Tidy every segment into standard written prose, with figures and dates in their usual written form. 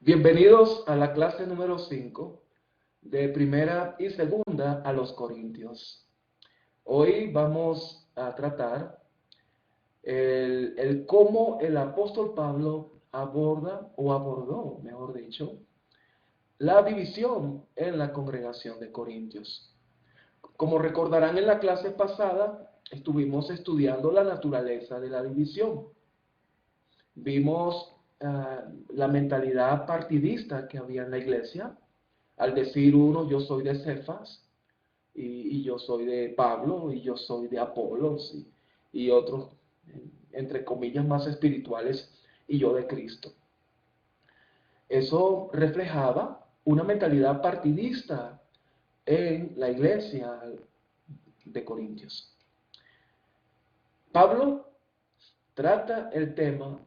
Bienvenidos a la clase número 5 de primera y segunda a los Corintios. Hoy vamos a tratar el cómo el apóstol Pablo aborda o abordó, mejor dicho, la división en la congregación de Corintios. Como recordarán, en la clase pasada estuvimos estudiando la naturaleza de la división. Vimos la mentalidad partidista que había en la iglesia, al decir uno, yo soy de Cefas, y yo soy de Pablo, y yo soy de Apolos, y otros, entre comillas, más espirituales, y yo de Cristo. Eso reflejaba una mentalidad partidista en la iglesia de Corintios. Pablo trata el tema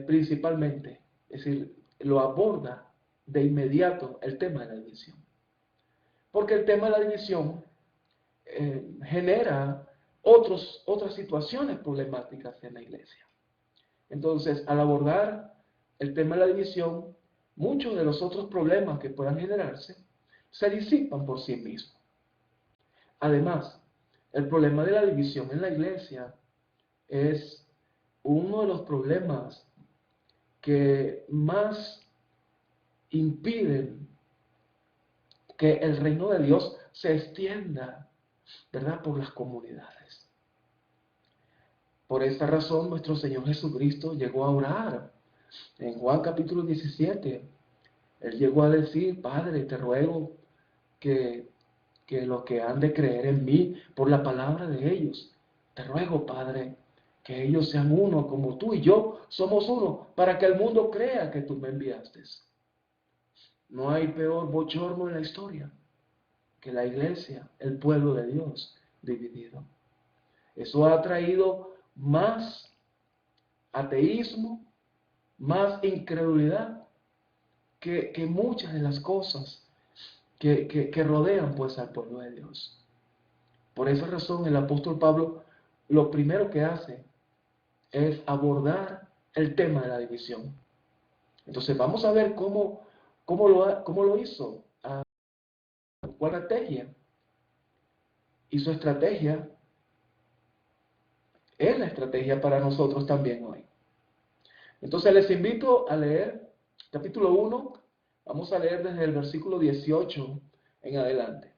principalmente, es decir, lo aborda de inmediato el tema de la división. Porque el tema de la división genera otras situaciones problemáticas en la iglesia. Entonces, al abordar el tema de la división, muchos de los otros problemas que puedan generarse se disipan por sí mismos. Además, el problema de la división en la iglesia es uno de los problemas que más impiden que el reino de Dios se extienda, ¿verdad?, por las comunidades. Por esta razón, nuestro Señor Jesucristo llegó a orar. En Juan capítulo 17, Él llegó a decir: Padre, te ruego que los que han de creer en mí por la palabra de ellos, te ruego, Padre, que ellos sean uno como tú y yo somos uno, para que el mundo crea que tú me enviaste. No hay peor bochorno en la historia que la iglesia, el pueblo de Dios, dividido. Eso ha traído más ateísmo, más incredulidad que muchas de las cosas que rodean pues al pueblo de Dios. Por esa razón el apóstol Pablo lo primero que hace es abordar el tema de la división. Entonces vamos a ver cómo lo hizo, cuál estrategia. Y su estrategia es la estrategia para nosotros también hoy. Entonces les invito a leer capítulo 1, vamos a leer desde el versículo 18 en adelante.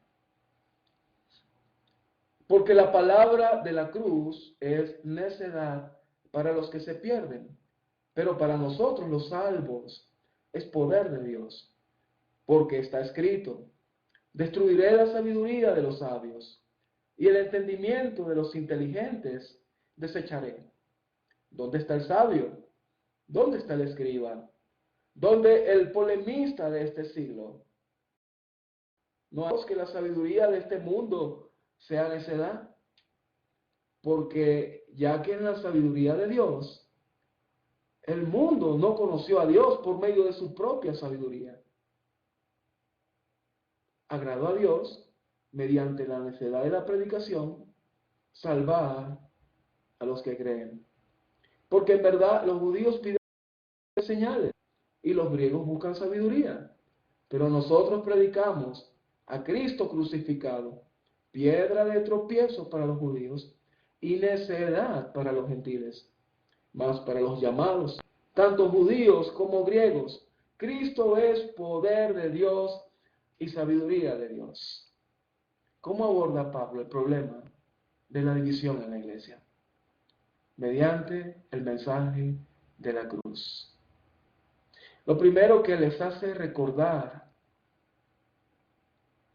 Porque la palabra de la cruz es necedad para los que se pierden, pero para nosotros los salvos es poder de Dios. Porque está escrito: destruiré la sabiduría de los sabios, y el entendimiento de los inteligentes desecharé. ¿Dónde está el sabio? ¿Dónde está el escriba? ¿Dónde el polemista de este siglo? No hagamos que la sabiduría de este mundo sea necedad, porque ya que en la sabiduría de Dios, el mundo no conoció a Dios por medio de su propia sabiduría. Agradó a Dios, mediante la necedad de la predicación, salvar a los que creen. Porque en verdad los judíos piden señales y los griegos buscan sabiduría. Pero nosotros predicamos a Cristo crucificado, piedra de tropiezo para los judíos y necedad para los gentiles. Mas para los llamados, tanto judíos como griegos, Cristo es poder de Dios y sabiduría de Dios. ¿Cómo aborda Pablo el problema de la división en la iglesia? Mediante el mensaje de la cruz. Lo primero que les hace recordar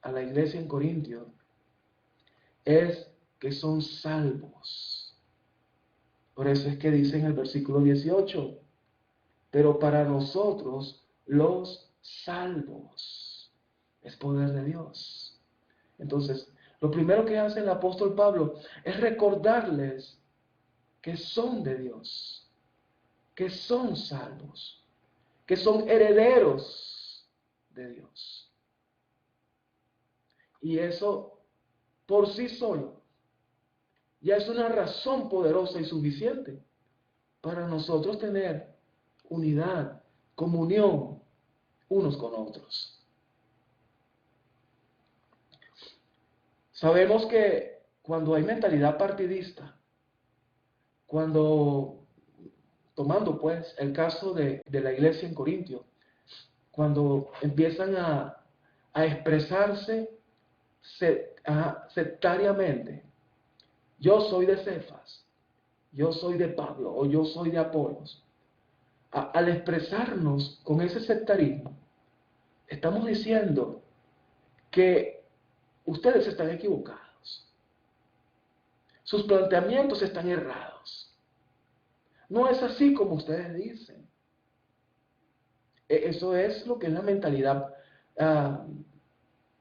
a la iglesia en Corintio es que son salvos. Por eso es que dice en el versículo 18, pero para nosotros los salvos es poder de Dios. Entonces, lo primero que hace el apóstol Pablo es recordarles que son de Dios, que son salvos, que son herederos de Dios. Y eso por sí solo ya es una razón poderosa y suficiente para nosotros tener unidad, comunión unos con otros. Sabemos que cuando hay mentalidad partidista, cuando, tomando pues el caso de la iglesia en Corintio, cuando empiezan a expresarse sectariamente, yo soy de Cefas, yo soy de Pablo o yo soy de Apolos, al expresarnos con ese sectarismo, estamos diciendo que ustedes están equivocados, sus planteamientos están errados, no es así como ustedes dicen. Eso es lo que es la mentalidad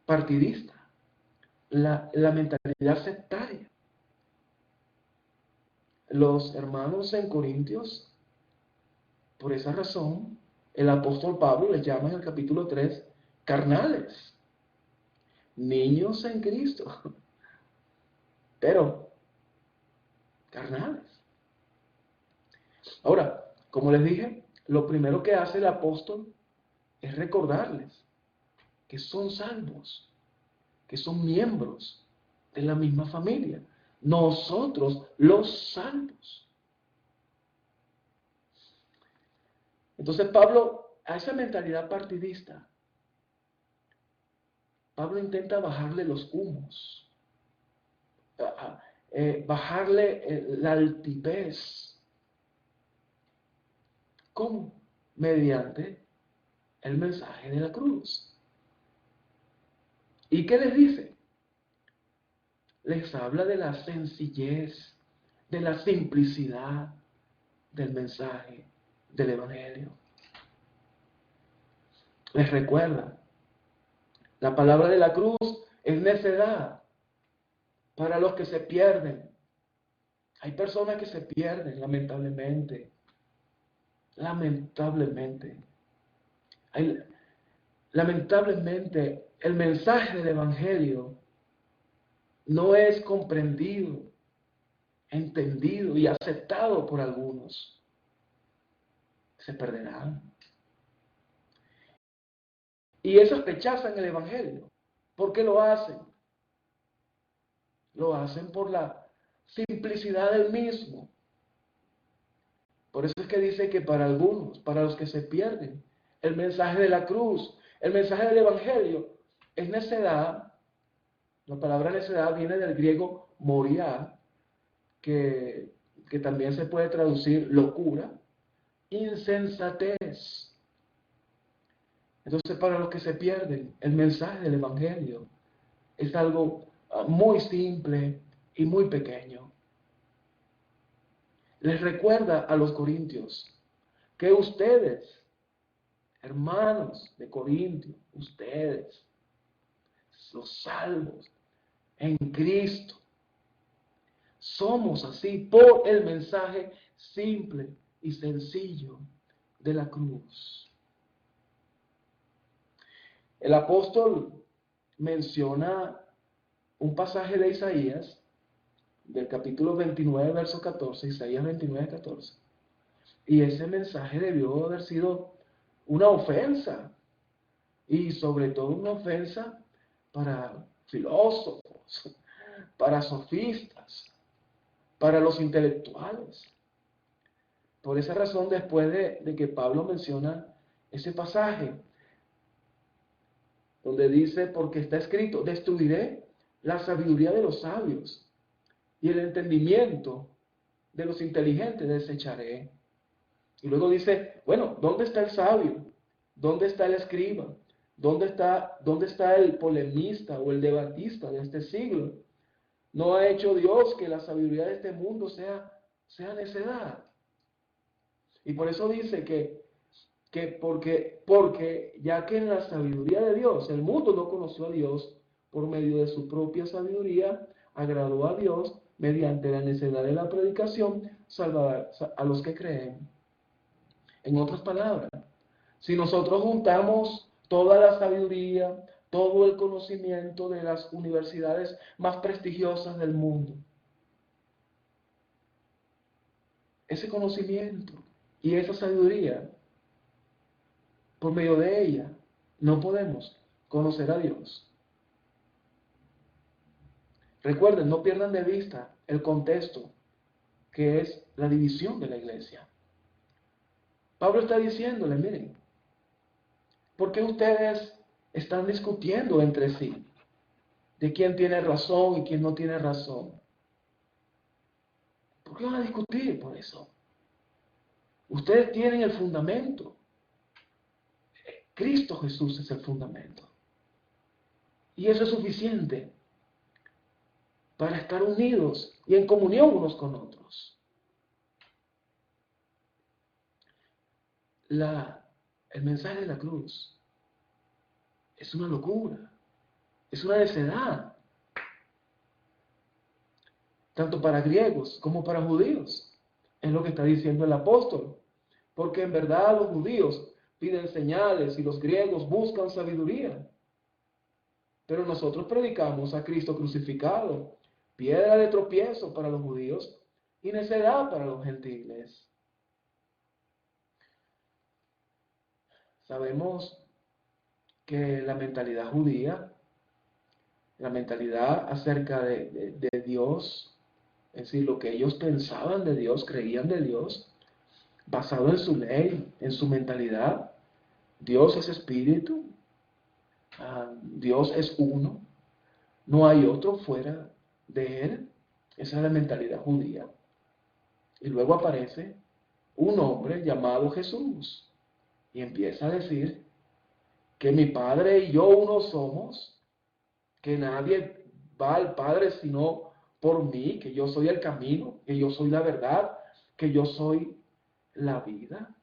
partidista, la mentalidad sectaria. Los hermanos en Corintios, por esa razón, el apóstol Pablo les llama en el capítulo 3 carnales, niños en Cristo, pero carnales. Ahora, como les dije, lo primero que hace el apóstol es recordarles que son salvos, que son miembros de la misma familia. Nosotros, los salvos. Entonces Pablo, a esa mentalidad partidista, Pablo intenta bajarle los humos, bajarle la altivez. ¿Cómo? Mediante el mensaje de la cruz. ¿Y qué les dice? Les habla de la sencillez, de la simplicidad del mensaje del Evangelio. Les recuerda, la palabra de la cruz es necedad para los que se pierden. Hay personas que se pierden, lamentablemente. Lamentablemente. Lamentablemente, el mensaje del Evangelio no es comprendido, entendido y aceptado por algunos. Se perderán. Y esos rechazan el Evangelio. ¿Por qué lo hacen? Lo hacen por la simplicidad del mismo. Por eso es que dice que para algunos, para los que se pierden, el mensaje de la cruz, el mensaje del Evangelio es necedad. La palabra necedad viene del griego moria, que también se puede traducir locura, insensatez. Entonces, para los que se pierden, el mensaje del Evangelio es algo muy simple y muy pequeño. Les recuerda a los corintios que ustedes, hermanos de Corintio, ustedes, los salvos en Cristo, somos así por el mensaje simple y sencillo de la cruz. El apóstol menciona un pasaje de Isaías, del capítulo 29, verso 14, Isaías 29, 14. Y ese mensaje debió haber sido una ofensa, y sobre todo una ofensa para filósofos, para sofistas, para los intelectuales. Por esa razón, después de que Pablo menciona ese pasaje, donde dice, porque está escrito, destruiré la sabiduría de los sabios y el entendimiento de los inteligentes desecharé. Y luego dice, bueno, ¿dónde está el sabio? ¿Dónde está el escriba? ¿Dónde está el polemista o el debatista de este siglo? ¿No ha hecho Dios que la sabiduría de este mundo sea necedad? Y por eso dice que porque ya que en la sabiduría de Dios, el mundo no conoció a Dios, por medio de su propia sabiduría, agradó a Dios mediante la necedad de la predicación, salvar a los que creen. En otras palabras, si nosotros juntamos toda la sabiduría, todo el conocimiento de las universidades más prestigiosas del mundo, ese conocimiento y esa sabiduría Por medio de ella no podemos conocer a Dios. Recuerden, no pierdan de vista el contexto que es la división de la iglesia. Pablo está diciéndole, miren, ¿por qué ustedes están discutiendo entre sí de quién tiene razón y quién no tiene razón? ¿Por qué van a discutir por eso? Ustedes tienen el fundamento. Cristo Jesús es el fundamento. Y eso es suficiente para estar unidos y en comunión unos con otros. El mensaje de la cruz es una locura, es una necedad, tanto para griegos como para judíos. Es lo que está diciendo el apóstol. Porque en verdad los judíos piden señales y los griegos buscan sabiduría. Pero nosotros predicamos a Cristo crucificado, piedra de tropiezo para los judíos y necedad para los gentiles. Sabemos que la mentalidad judía, la mentalidad acerca de Dios, es decir, lo que ellos pensaban de Dios, creían de Dios, basado en su ley, en su mentalidad. Dios es espíritu, Dios es uno, no hay otro fuera de él. Esa es la mentalidad judía. Y luego aparece un hombre llamado Jesús y empieza a decir que mi Padre y yo uno somos, que nadie va al Padre sino por mí, que yo soy el camino, que yo soy la verdad, que yo soy la vida.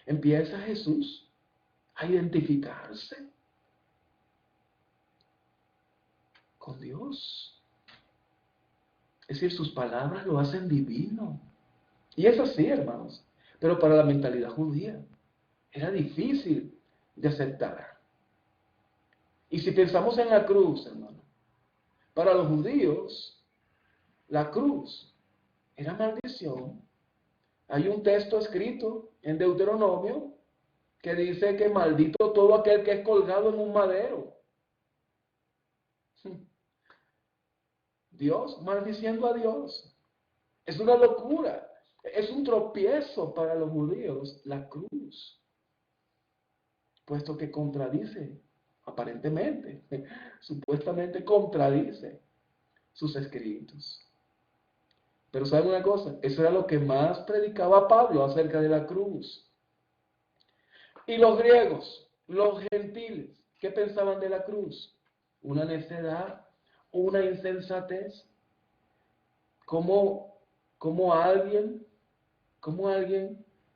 Empieza Jesús a identificarse con Dios. Es decir, sus palabras lo hacen divino. Y es así, hermanos. Pero para la mentalidad judía era difícil de aceptar. Y si pensamos en la cruz, hermano, para los judíos, la cruz era maldición. Hay un texto escrito en Deuteronomio que dice que maldito todo aquel que es colgado en un madero. Dios maldiciendo a Dios. Es una locura. Es un tropiezo para los judíos la cruz, puesto que contradice, aparentemente, supuestamente contradice sus escritos. Pero ¿saben una cosa? Eso era lo que más predicaba Pablo acerca de la cruz. Y los griegos, los gentiles, ¿qué pensaban de la cruz? Una necedad, una insensatez. Como alguien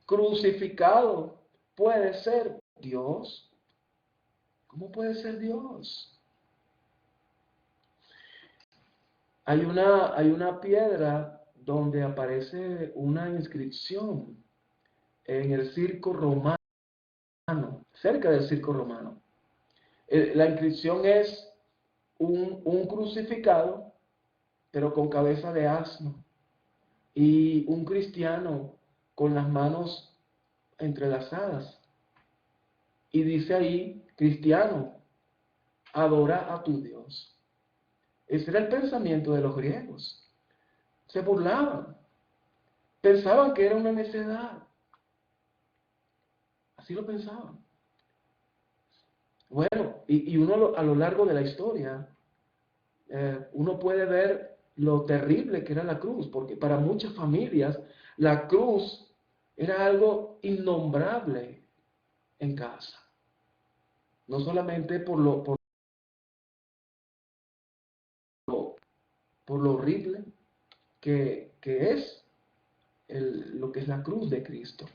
crucificado puede ser Dios. ¿Cómo puede ser Dios? Hay una piedra donde aparece una inscripción en el circo romano, cerca del circo romano. La inscripción es un crucificado, pero con cabeza de asno, y un cristiano con las manos entrelazadas. Y dice ahí, cristiano, adora a tu Dios. Ese era el pensamiento de los griegos. Se burlaban. Pensaban que era una necedad. Así lo pensaban. Bueno, y uno a lo largo de la historia, uno puede ver lo terrible que era la cruz, porque para muchas familias la cruz era algo innombrable en casa. No solamente por lo horrible que es lo que es la cruz de Cristo,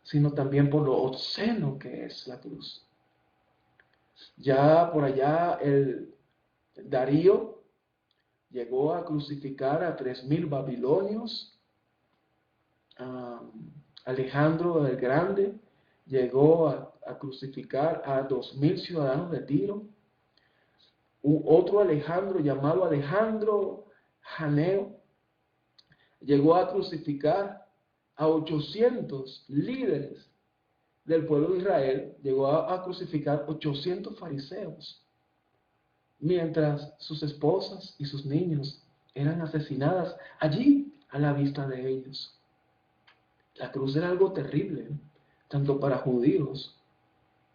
sino también por lo obsceno que es la cruz. Ya por allá el Darío llegó a crucificar a 3,000 babilonios. Alejandro el Grande llegó a crucificar a 2,000 ciudadanos de Tiro. Otro Alejandro llamado Alejandro Janeo llegó a crucificar a 800 líderes del pueblo de Israel llegó a crucificar 800 fariseos, mientras sus esposas y sus niños eran asesinadas allí a la vista de ellos. La cruz era algo terrible, tanto para judíos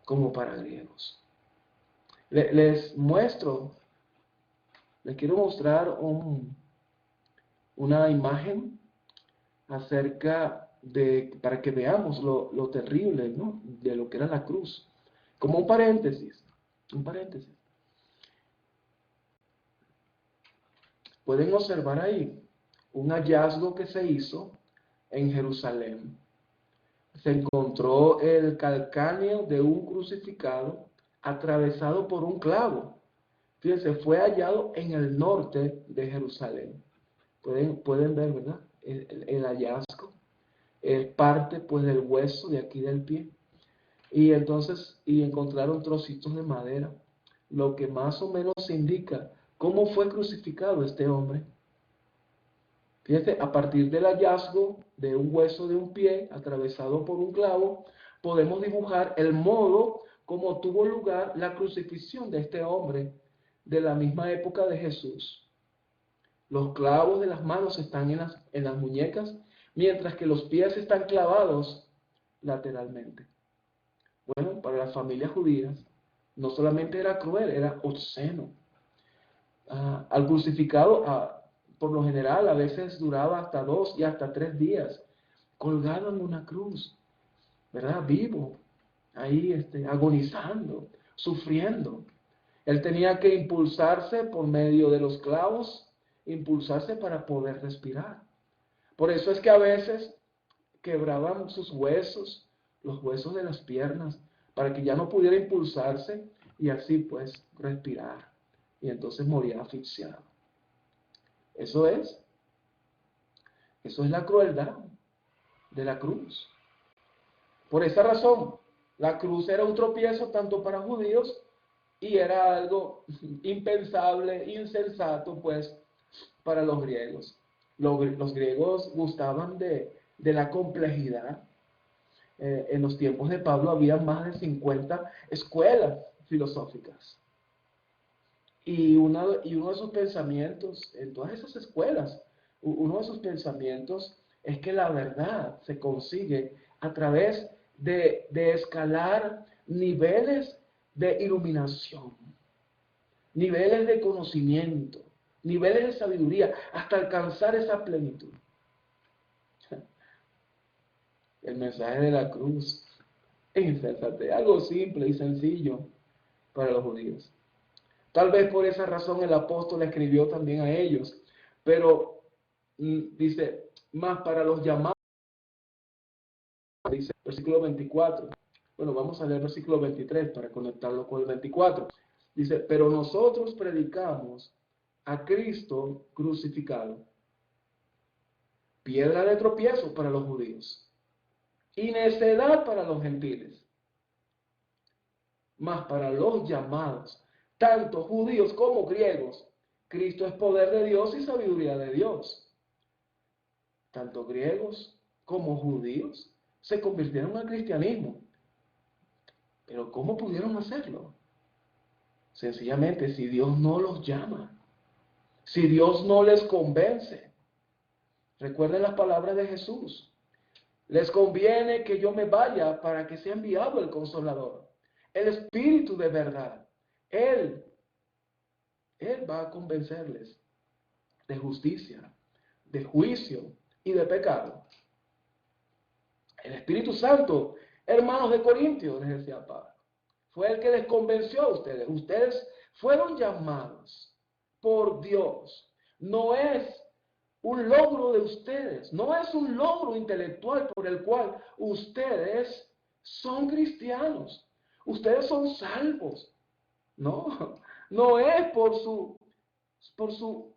como para griegos. Les quiero mostrar una imagen para que veamos lo terrible, ¿no?, de lo que era la cruz. Como un paréntesis. Pueden observar ahí un hallazgo que se hizo en Jerusalén. Se encontró el calcáneo de un crucificado atravesado por un clavo. Fíjense, fue hallado en el norte de Jerusalén. Pueden ver, ¿verdad? El hallazgo. Es parte, pues, del hueso de aquí del pie. Y encontraron trocitos de madera, lo que más o menos indica cómo fue crucificado este hombre. Fíjense, a partir del hallazgo de un hueso de un pie atravesado por un clavo, podemos dibujar el modo como tuvo lugar la crucifixión de este hombre de la misma época de Jesús. Los clavos de las manos están en las muñecas, mientras que los pies están clavados lateralmente. Bueno, para las familias judías no solamente era cruel, era obsceno. Al crucificado, por lo general, a veces duraba hasta 2 y hasta 3 días colgado en una cruz, ¿verdad? Vivo, ahí agonizando, sufriendo. Él tenía que impulsarse por medio de los clavos, impulsarse para poder respirar. Por eso es que a veces quebraban sus huesos, los huesos de las piernas, para que ya no pudiera impulsarse y así pues respirar. Y entonces moría asfixiado. Eso es la crueldad de la cruz. Por esa razón, la cruz era un tropiezo tanto para judíos y era algo impensable, insensato, pues, para los griegos. Los griegos gustaban de la complejidad. En los tiempos de Pablo había más de 50 escuelas filosóficas. Y uno de sus pensamientos, en todas esas escuelas, uno de sus pensamientos es que la verdad se consigue a través de escalar niveles de iluminación, niveles de conocimiento, niveles de sabiduría, hasta alcanzar esa plenitud. El mensaje de la cruz es insensate, algo simple y sencillo para los judíos. Tal vez por esa razón el apóstol escribió también a ellos, pero dice, más para los llamados, dice versículo 24. Bueno, vamos a leer versículo 23 para conectarlo con el 24. Dice, pero nosotros predicamos a Cristo crucificado, piedra de tropiezo para los judíos y necedad para los gentiles, mas para los llamados, tanto judíos como griegos, Cristo es poder de Dios y sabiduría de Dios. Tanto griegos como judíos se convirtieron al cristianismo. Pero ¿cómo pudieron hacerlo? Sencillamente, si Dios no los llama, si Dios no les convence. Recuerden las palabras de Jesús. Les conviene que yo me vaya para que sea enviado el Consolador, el Espíritu de verdad. Él va a convencerles de justicia, de juicio y de pecado. El Espíritu Santo, hermanos de Corintios, les decía Pablo, fue el que les convenció a ustedes. Ustedes fueron llamados por Dios. No es un logro de ustedes, no es un logro intelectual por el cual ustedes son cristianos. Ustedes son salvos. No es por su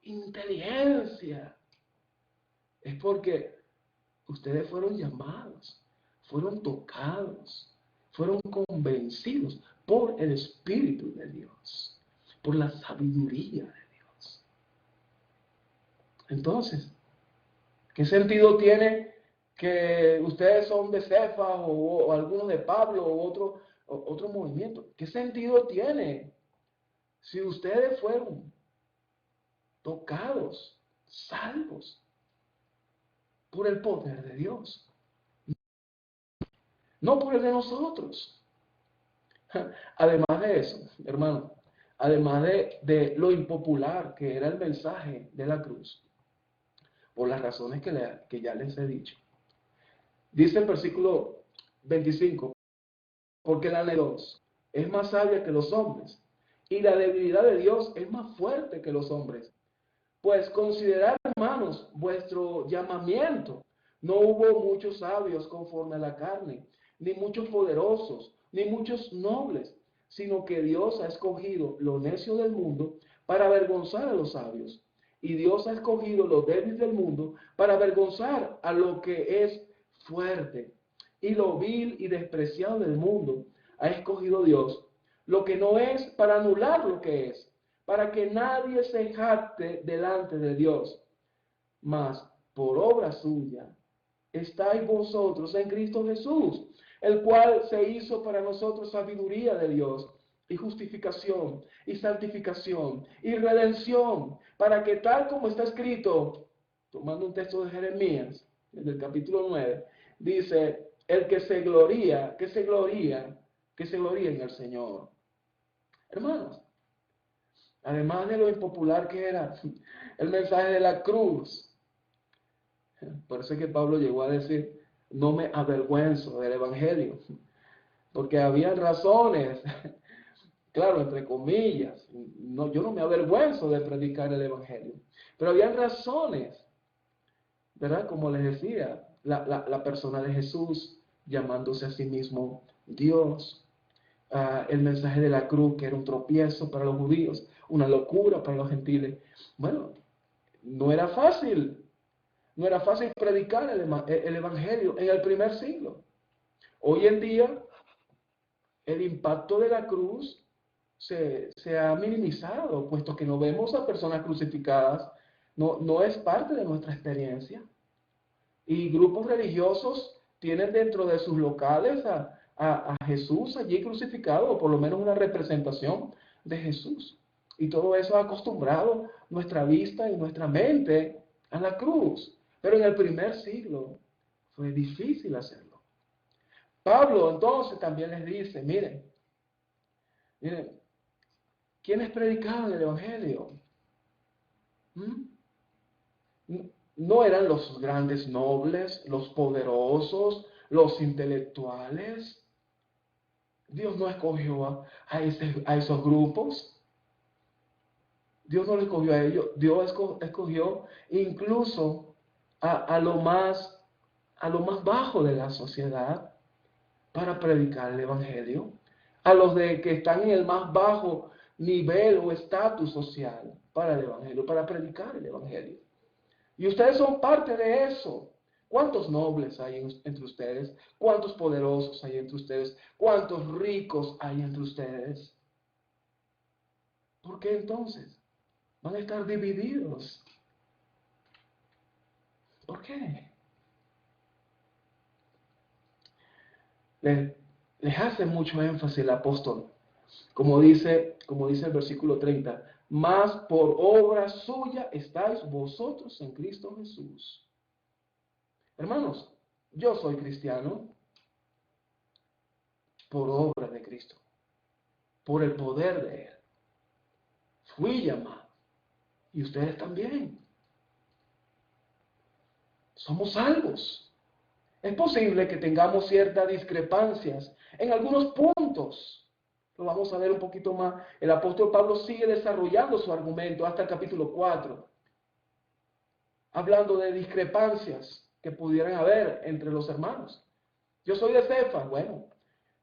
inteligencia. Es porque ustedes fueron llamados, fueron tocados, fueron convencidos por el Espíritu de Dios, por la sabiduría de Dios. Entonces, ¿qué sentido tiene que ustedes son de Cefas o algunos de Pablo o otro movimiento. ¿Qué sentido tiene si ustedes fueron tocados, salvos por el poder de Dios, no por el de nosotros? Además de eso, hermano, además de lo impopular que era el mensaje de la cruz, por las razones que ya les he dicho, dice el versículo 25, porque la de Dios es más sabia que los hombres, y la debilidad de Dios es más fuerte que los hombres. Pues considerad, hermanos, vuestro llamamiento. No hubo muchos sabios conforme a la carne, ni muchos poderosos, ni muchos nobles, sino que Dios ha escogido lo necio del mundo para avergonzar a los sabios. Y Dios ha escogido lo débil del mundo para avergonzar a lo que es fuerte. Y lo vil y despreciado del mundo ha escogido Dios, lo que no es, para anular lo que es, para que nadie se jacte delante de Dios. Mas por obra suya estáis vosotros en Cristo Jesús, el cual se hizo para nosotros sabiduría de Dios, y justificación, y santificación, y redención, para que tal como está escrito, tomando un texto de Jeremías, del capítulo 9, dice, el que se gloría, que se gloría en el Señor. Hermanos, además de lo impopular que era el mensaje de la cruz, por eso es que Pablo llegó a decir, no me avergüenzo del Evangelio, porque había razones, claro, entre comillas, no, yo no me avergüenzo de predicar el Evangelio, pero había razones, ¿verdad? Como les decía, la persona de Jesús llamándose a sí mismo Dios, el mensaje de la cruz, que era un tropiezo para los judíos, una locura para los gentiles. Bueno, no era fácil predicar el Evangelio en el primer siglo. Hoy en día, el impacto de la cruz se ha minimizado, puesto que no vemos a personas crucificadas, no es parte de nuestra experiencia. Y grupos religiosos tienen dentro de sus locales a Jesús allí crucificado, o por lo menos una representación de Jesús. Y todo eso ha acostumbrado nuestra vista y nuestra mente a la cruz. Pero en el primer siglo fue difícil hacerlo. Pablo entonces también les dice, miren, ¿quiénes predicaban el Evangelio? No eran los grandes nobles, los poderosos, los intelectuales. Dios no escogió a esos grupos. Dios no lo escogió a ellos. Dios escogió incluso a lo más bajo de la sociedad para predicar el Evangelio. A los que están en el más bajo nivel o estatus social para el Evangelio, para predicar el Evangelio. Y ustedes son parte de eso. ¿Cuántos nobles hay entre ustedes? ¿Cuántos poderosos hay entre ustedes? ¿Cuántos ricos hay entre ustedes? ¿Por qué entonces van a estar divididos? ¿Por qué? Les hace mucho énfasis el apóstol. Como dice el versículo 30, mas por obra suya estáis vosotros en Cristo Jesús. Hermanos, yo soy cristiano por obra de Cristo, por el poder de Él. Fui llamado. Y ustedes también. Somos salvos. Es posible que tengamos ciertas discrepancias en algunos puntos. Lo vamos a ver un poquito más. El apóstol Pablo sigue desarrollando su argumento hasta el capítulo 4, hablando de discrepancias que pudieran haber entre los hermanos. Yo soy de Cefas, bueno,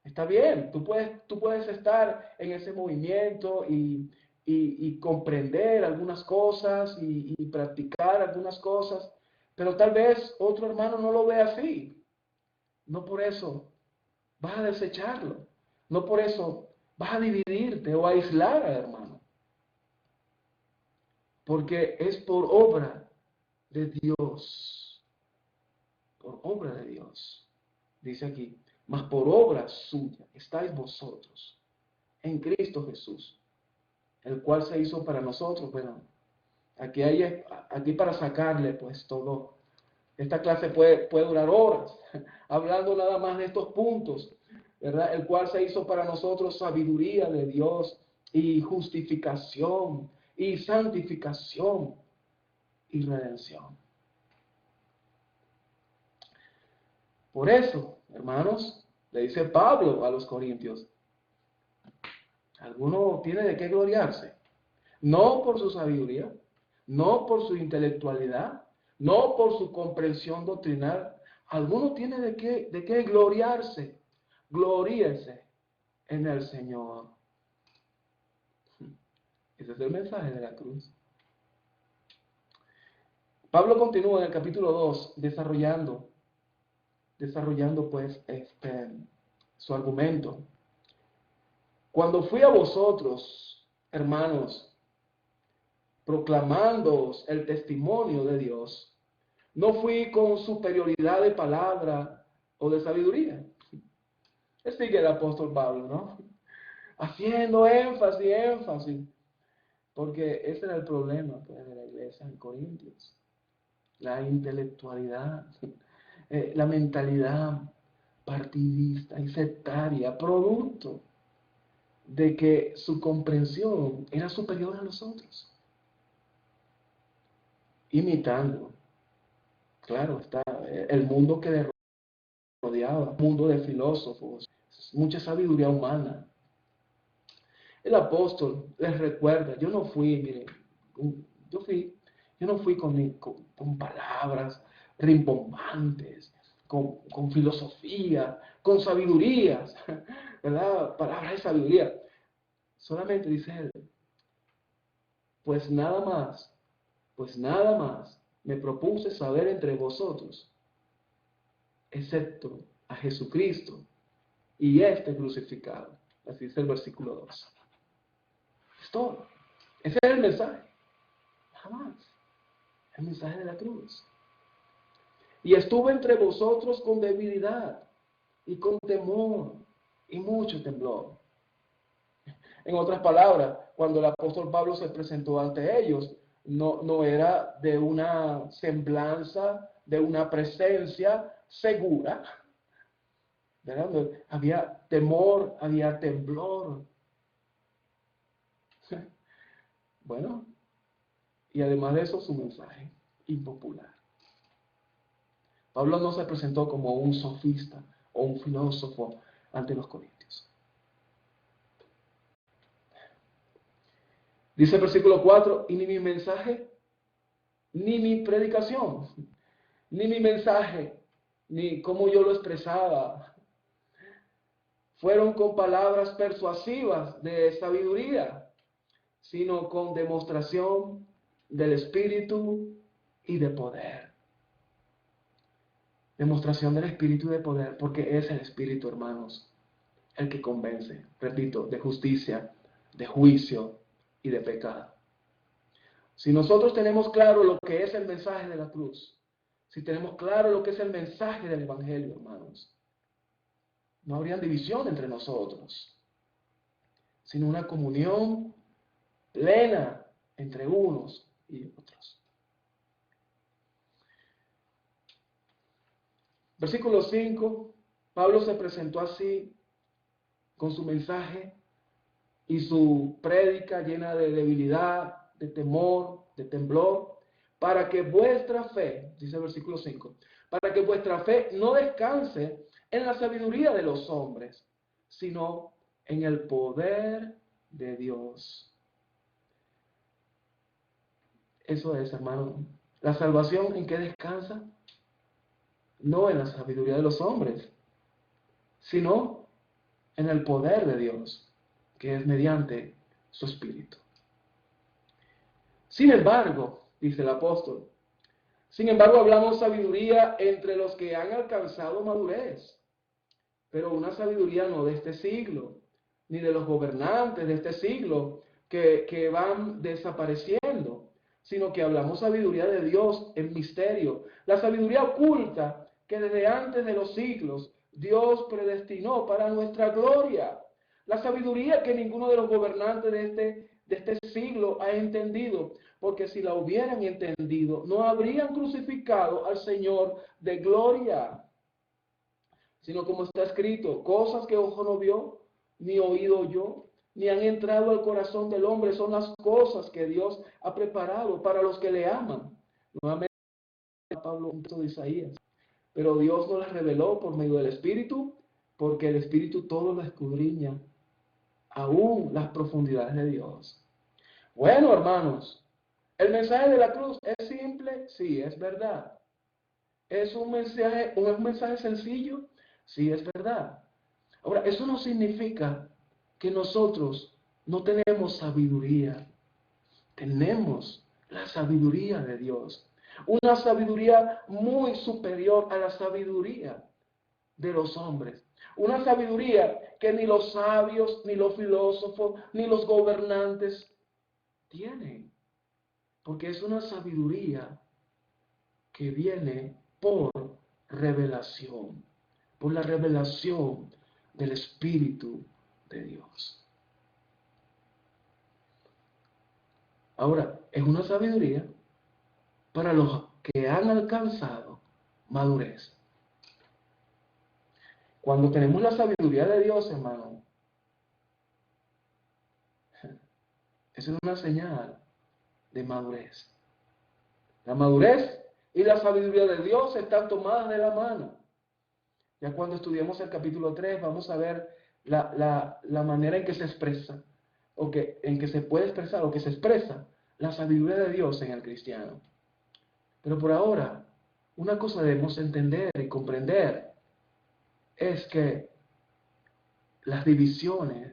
está bien, tú puedes estar en ese movimiento y comprender algunas cosas y practicar algunas cosas, pero tal vez otro hermano no lo ve así. No por eso vas a desecharlo. No por eso vas a dividirte o a aislar al hermano. Porque es por obra de Dios. Por obra de Dios. Dice aquí, mas por obra suya estáis vosotros en Cristo Jesús, el cual se hizo para nosotros. Bueno, aquí para sacarle pues todo. Esta clase puede durar horas, hablando nada más de estos puntos, ¿verdad? El cual se hizo para nosotros sabiduría de Dios y justificación y santificación y redención. Por eso, hermanos, le dice Pablo a los corintios, ¿alguno tiene de qué gloriarse? No por su sabiduría, no por su intelectualidad, no por su comprensión doctrinal. ¿Alguno tiene de qué gloriarse? Gloríese en el Señor. Ese es el mensaje de la cruz. Pablo continúa en el capítulo 2 desarrollando pues su argumento. Cuando fui a vosotros, hermanos, proclamándoos el testimonio de Dios, no fui con superioridad de palabra o de sabiduría. Sigue el apóstol Pablo, ¿no? Haciendo énfasis, porque ese era el problema pues, de la iglesia en Corintios. La intelectualidad, la mentalidad partidista y sectaria, producto de que su comprensión era superior a los otros. Imitando, claro, está el mundo que le rodeaba, un mundo de filósofos, mucha sabiduría humana. El apóstol les recuerda, yo no fui con palabras rimbombantes, con filosofía, con sabidurías, ¿verdad? Palabras de sabiduría. Solamente dice él, pues nada más me propuse saber entre vosotros, excepto a Jesucristo y este crucificado. Así dice el versículo 2. Es todo. Ese es el mensaje. Jamás. El mensaje de la cruz. Y estuve entre vosotros con debilidad y con temor y mucho temblor. En otras palabras, cuando el apóstol Pablo se presentó ante ellos, no era de una semblanza, de una presencia segura, ¿verdad? Había temor, había temblor. Bueno, y además de eso su mensaje impopular. Pablo no se presentó como un sofista o un filósofo ante los corintios. Dice el versículo 4, y ni mi mensaje, ni mi predicación, ni mi mensaje, ni cómo yo lo expresaba, fueron con palabras persuasivas de sabiduría, sino con demostración del Espíritu y de poder. Demostración del Espíritu y de poder, porque es el Espíritu, hermanos, el que convence, repito, de justicia, de juicio y de pecado. Si nosotros tenemos claro lo que es el mensaje de la cruz, si tenemos claro lo que es el mensaje del Evangelio, hermanos, no habría división entre nosotros, sino una comunión plena entre unos y otros. Versículo 5, Pablo se presentó así con su mensaje y su prédica llena de debilidad, de temor, de temblor, para que vuestra fe, dice el versículo 5, para que vuestra fe no descanse en la sabiduría de los hombres, sino en el poder de Dios. Eso es, hermano. La salvación, ¿en qué descansa? No en la sabiduría de los hombres, sino en el poder de Dios, que es mediante su Espíritu. Sin embargo, dice el apóstol, sin embargo hablamos sabiduría entre los que han alcanzado madurez, pero una sabiduría no de este siglo, ni de los gobernantes de este siglo que van desapareciendo, sino que hablamos sabiduría de Dios en misterio, la sabiduría oculta que desde antes de los siglos Dios predestinó para nuestra gloria. La sabiduría que ninguno de los gobernantes de este siglo ha entendido, porque si la hubieran entendido, no habrían crucificado al Señor de gloria, sino como está escrito, cosas que ojo no vio, ni oído oyó, ni han entrado al corazón del hombre, son las cosas que Dios ha preparado para los que le aman. Nuevamente Pablo de Isaías. Pero Dios nos las reveló por medio del Espíritu, porque el Espíritu todo lo escudriña, aún las profundidades de Dios. Bueno, hermanos, el mensaje de la cruz es simple, sí, es verdad. ¿Es un mensaje sencillo? Sí, es verdad. Ahora, eso no significa que nosotros no tenemos sabiduría. Tenemos la sabiduría de Dios. Una sabiduría muy superior a la sabiduría de los hombres. Una sabiduría que ni los sabios, ni los filósofos, ni los gobernantes tienen. Porque es una sabiduría que viene por revelación, por la revelación del Espíritu de Dios. Ahora, es una sabiduría para los que han alcanzado madurez. Cuando tenemos la sabiduría de Dios, hermano, es una señal de madurez. La madurez y la sabiduría de Dios están tomadas de la mano. Ya cuando estudiemos el capítulo 3 vamos a ver la manera en que se expresa, en que se puede expresar, o que se expresa la sabiduría de Dios en el cristiano. Pero por ahora, una cosa debemos entender y comprender es que las divisiones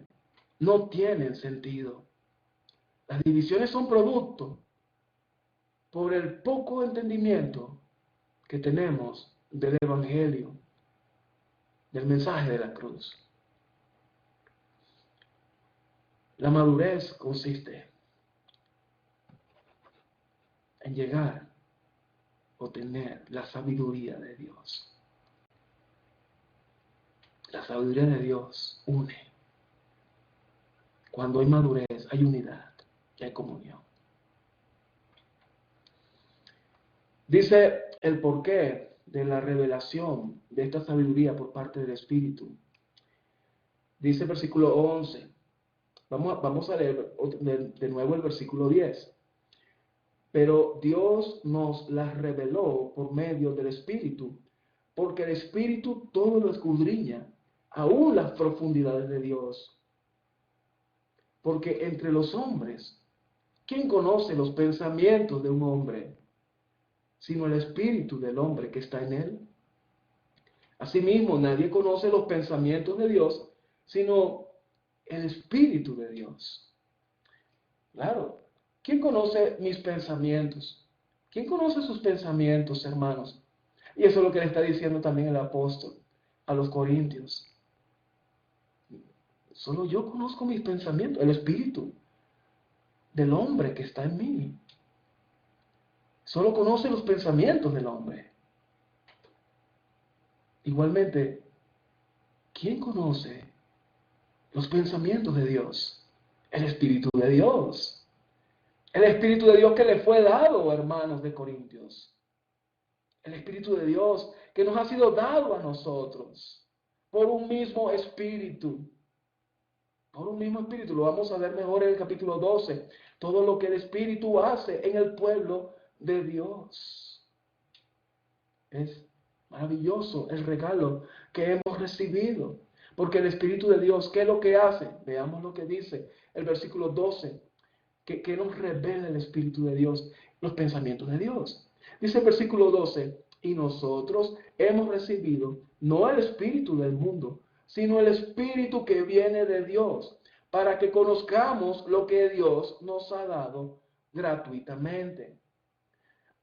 no tienen sentido. Las divisiones son producto por el poco entendimiento que tenemos del Evangelio, del mensaje de la cruz. La madurez consiste en llegar o tener la sabiduría de Dios. La sabiduría de Dios une. Cuando hay madurez, hay unidad y hay comunión. Dice el porqué de la revelación de esta sabiduría por parte del Espíritu. Dice el versículo 11. Vamos a leer de nuevo el versículo 10. Pero Dios nos las reveló por medio del Espíritu, porque el Espíritu todo lo escudriña, aún las profundidades de Dios. Porque entre los hombres, ¿quién conoce los pensamientos de un hombre, sino el espíritu del hombre que está en él? Asimismo, nadie conoce los pensamientos de Dios, sino el Espíritu de Dios. Claro, ¿quién conoce mis pensamientos? ¿Quién conoce sus pensamientos, hermanos? Y eso es lo que le está diciendo también el apóstol a los corintios. Solo yo conozco mis pensamientos, el Espíritu del hombre que está en mí. Solo conoce los pensamientos del hombre. Igualmente, ¿quién conoce los pensamientos de Dios? El Espíritu de Dios. El Espíritu de Dios que le fue dado, hermanos de Corintios. El Espíritu de Dios que nos ha sido dado a nosotros por un mismo Espíritu. Por un mismo Espíritu. Lo vamos a ver mejor en el capítulo 12. Todo lo que el Espíritu hace en el pueblo de Dios. Es maravilloso el regalo que hemos recibido. Porque el Espíritu de Dios, ¿qué es lo que hace? Veamos lo que dice el versículo 12. Que nos revela el Espíritu de Dios, los pensamientos de Dios. Dice el versículo 12, y nosotros hemos recibido no el Espíritu del mundo, sino el Espíritu que viene de Dios, para que conozcamos lo que Dios nos ha dado gratuitamente.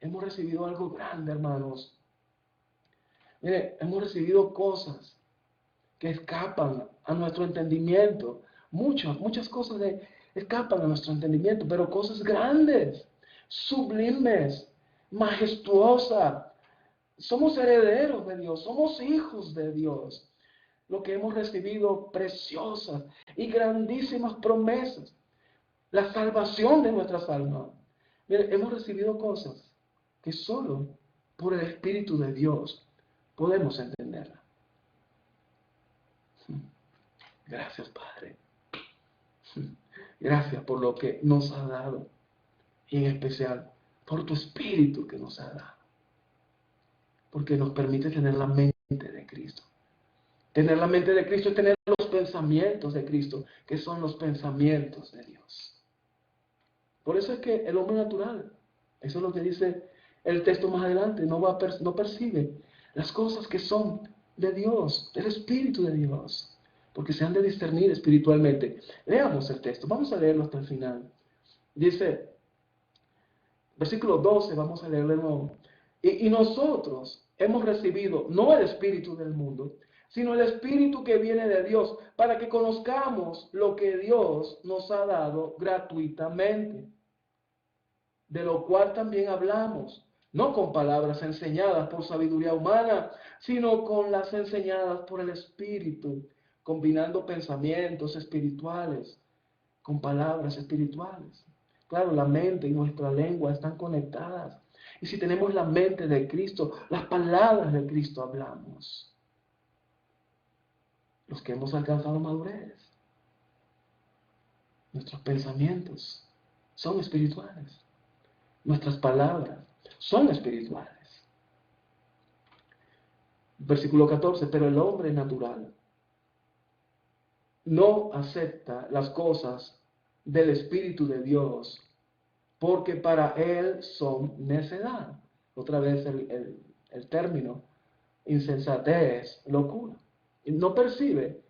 Hemos recibido algo grande, hermanos. Mire, hemos recibido cosas que escapan a nuestro entendimiento. Muchas cosas escapan a nuestro entendimiento, pero cosas grandes, sublimes, majestuosas, Somos herederos de Dios, somos hijos de Dios. Lo que hemos recibido preciosas y grandísimas promesas. La salvación de nuestras almas. Mire, hemos recibido cosas que solo por el Espíritu de Dios podemos entenderlas. Gracias, Padre. Gracias por lo que nos ha dado. Y en especial por tu Espíritu que nos ha dado. Porque nos permite tener la mente de Cristo. Tener la mente de Cristo es tener los pensamientos de Cristo, que son los pensamientos de Dios. Por eso es que el hombre natural, eso es lo que dice el texto más adelante, no percibe las cosas que son de Dios, del Espíritu de Dios, porque se han de discernir espiritualmente. Leamos el texto, vamos a leerlo hasta el final. Dice, versículo 12, vamos a leerlo de nuevo. Y nosotros hemos recibido no el espíritu del mundo, sino el espíritu que viene de Dios, para que conozcamos lo que Dios nos ha dado gratuitamente, de lo cual también hablamos, no con palabras enseñadas por sabiduría humana, sino con las enseñadas por el Espíritu, combinando pensamientos espirituales con palabras espirituales. Claro, la mente y nuestra lengua están conectadas. Y si tenemos la mente de Cristo, las palabras de Cristo hablamos. Los que hemos alcanzado madurez, nuestros pensamientos son espirituales. Nuestras palabras son espirituales. Versículo 14, pero el hombre natural no acepta las cosas del Espíritu de Dios, porque para él son necedad. Otra vez el término, insensatez, locura. No percibe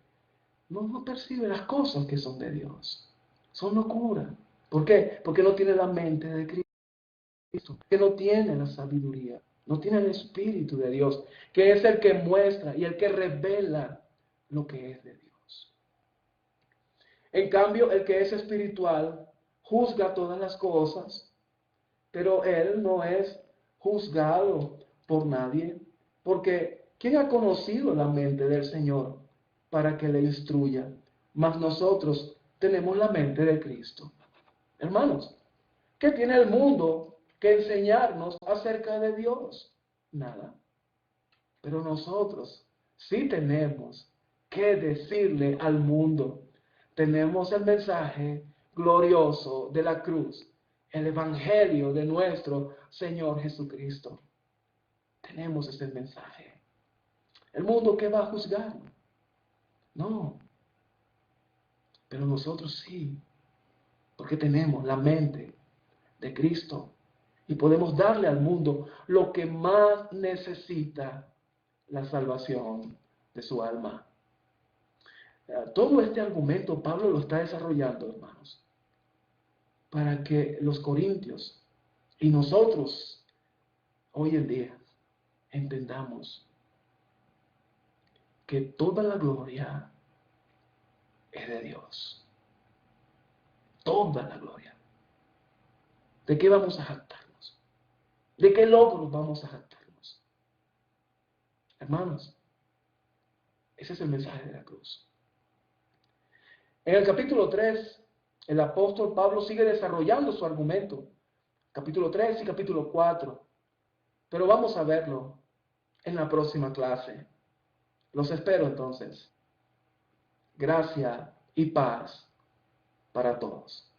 las cosas que son de Dios. Son locura. ¿Por qué? Porque no tiene la mente de Cristo, que no tiene la sabiduría, no tiene el Espíritu de Dios, que es el que muestra y el que revela lo que es de Dios. En cambio, el que es espiritual juzga todas las cosas, pero él no es juzgado por nadie, porque ¿quién ha conocido la mente del Señor para que le instruya? Mas nosotros tenemos la mente de Cristo. Hermanos, ¿qué tiene el mundo que enseñarnos acerca de Dios? Nada. Pero nosotros sí tenemos que decirle al mundo. Tenemos el mensaje glorioso de la cruz, el evangelio de nuestro Señor Jesucristo. Tenemos ese mensaje. ¿El mundo qué va a juzgar? No. Pero nosotros sí, porque tenemos la mente de Cristo y podemos darle al mundo lo que más necesita, la salvación de su alma. Todo este argumento Pablo lo está desarrollando, hermanos, para que los corintios y nosotros hoy en día entendamos que toda la gloria es de Dios. Toda la gloria. ¿De qué vamos a jactarnos? ¿De qué logros vamos a jactarnos? Hermanos, ese es el mensaje de la cruz. En el capítulo 3, el apóstol Pablo sigue desarrollando su argumento. Capítulo 3 y capítulo 4. Pero vamos a verlo en la próxima clase. Los espero entonces. Gracia y paz para todos.